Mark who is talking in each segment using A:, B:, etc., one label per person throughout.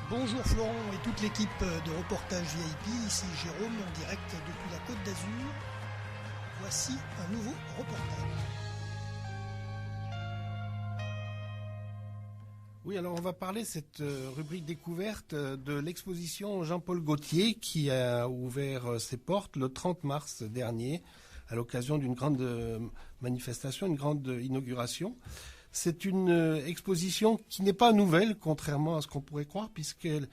A: Bonjour Florent et toute l'équipe de Reportage VIP, ici Jérôme en direct depuis la Côte d'Azur. Voici un nouveau reportage.
B: Oui, alors on va parler cette rubrique découverte de l'exposition Jean-Paul Gaultier qui a ouvert ses portes le 30 mars dernier à l'occasion d'une grande manifestation, une grande inauguration. C'est une exposition qui n'est pas nouvelle, contrairement à ce qu'on pourrait croire, puisqu'elle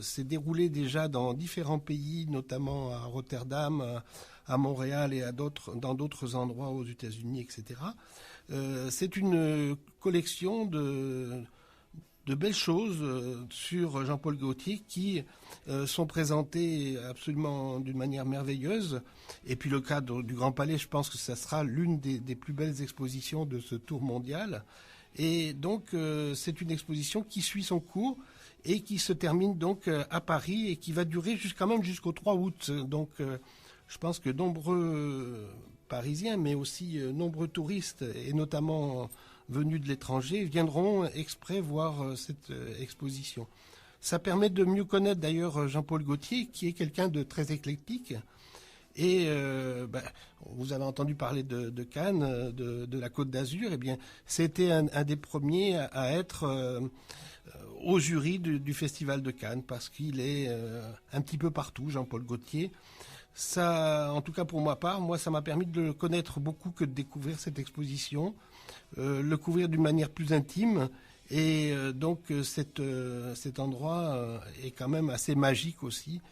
B: s'est déroulée déjà dans différents pays, notamment à Rotterdam, à Montréal et dans d'autres endroits aux États-Unis, etc. C'est une collection de belles choses sur Jean-Paul Gaultier qui sont présentées absolument d'une manière merveilleuse. Et puis le cadre du Grand Palais, je pense que ça sera l'une des plus belles expositions de ce tour mondial. Et donc c'est une exposition qui suit son cours et qui se termine donc à Paris et qui va durer quand même jusqu'au 3 août. Donc je pense que nombreux Parisiens, mais aussi nombreux touristes, et notamment venus de l'étranger, viendront exprès voir cette exposition. Ça permet de mieux connaître d'ailleurs Jean-Paul Gaultier, qui est quelqu'un de très éclectique. Et vous avez entendu parler de Cannes, de la Côte d'Azur. Eh bien, c'était un des premiers à être au jury du Festival de Cannes, parce qu'il est un petit peu partout, Jean-Paul Gaultier. Ça, en tout cas pour ma part, ça m'a permis de le connaître beaucoup que de découvrir cette exposition, le couvrir d'une manière plus intime. Et donc cet endroit est quand même assez magique aussi.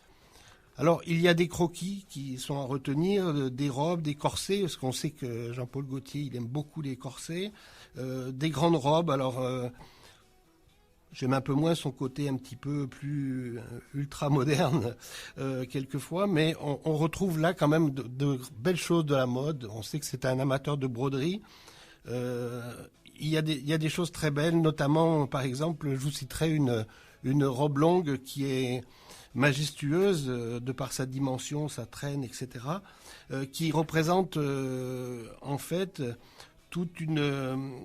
B: Alors il y a des croquis qui sont à retenir, des robes, des corsets, parce qu'on sait que Jean-Paul Gaultier, il aime beaucoup les corsets, des grandes robes. Alors j'aime un peu moins son côté un petit peu plus ultra moderne quelquefois, mais on retrouve là quand même de belles choses de la mode. On sait que c'est un amateur de broderie. Il y a des choses très belles, notamment par exemple, je vous citerai une robe longue qui est majestueuse de par sa dimension, sa traîne, etc., qui représente en fait toute une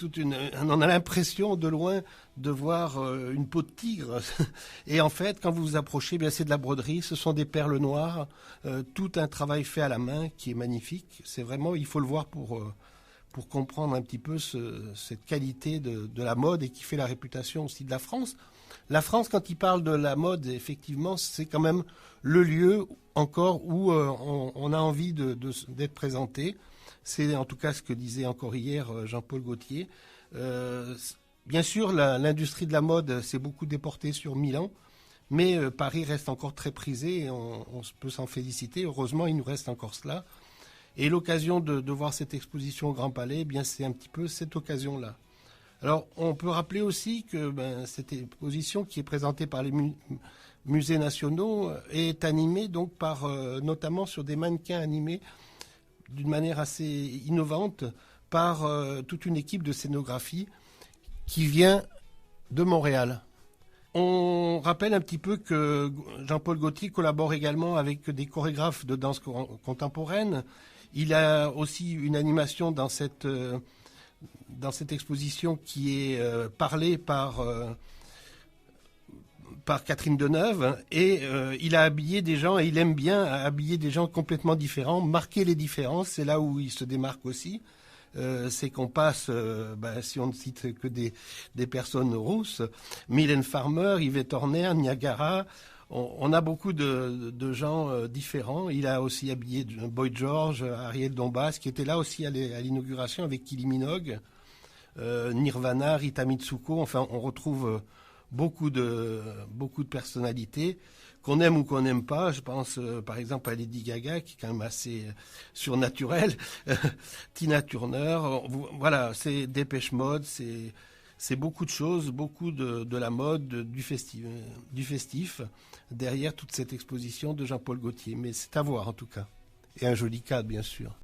B: on a l'impression de loin de voir une peau de tigre. Et en fait, quand vous vous approchez, bien c'est de la broderie, ce sont des perles noires, tout un travail fait à la main qui est magnifique. C'est vraiment, il faut le voir pour comprendre un petit peu cette qualité de la mode et qui fait la réputation aussi de la France. La France, quand il parle de la mode, effectivement, c'est quand même le lieu encore où on a envie d'être présenté. C'est en tout cas ce que disait encore hier Jean-Paul Gaultier. Bien sûr, l'industrie de la mode s'est beaucoup déportée sur Milan, mais Paris reste encore très prisé et on peut s'en féliciter. Heureusement, il nous reste encore cela. Et l'occasion de voir cette exposition au Grand Palais, eh bien, c'est un petit peu cette occasion-là. Alors, on peut rappeler aussi que cette exposition qui est présentée par les musées nationaux est animée donc par, notamment sur des mannequins animés d'une manière assez innovante par toute une équipe de scénographie qui vient de Montréal. On rappelle un petit peu que Jean-Paul Gaultier collabore également avec des chorégraphes de danse contemporaine. Il a aussi une animation dans cette exposition qui est parlée par Catherine Deneuve, et il a habillé des gens, et il aime bien habiller des gens complètement différents, marquer les différences, c'est là où il se démarque aussi. C'est qu'on passe, si on ne cite que des personnes rousses, Mylène Farmer, Yvette Horner, Niagara, on a beaucoup de gens différents. Il a aussi habillé Boy George, Ariel Dombas, qui était là aussi à l'inauguration avec Kylie Minogue, Nirvana, Rita Mitsuko. Enfin, on retrouve beaucoup de personnalités qu'on aime ou qu'on n'aime pas. Je pense par exemple à Lady Gaga, qui est quand même assez surnaturelle, Tina Turner. Voilà, c'est Dépêche Mode, c'est beaucoup de choses, beaucoup de la mode, du festif, derrière toute cette exposition de Jean-Paul Gaultier. Mais c'est à voir en tout cas. Et un joli cadre, bien sûr.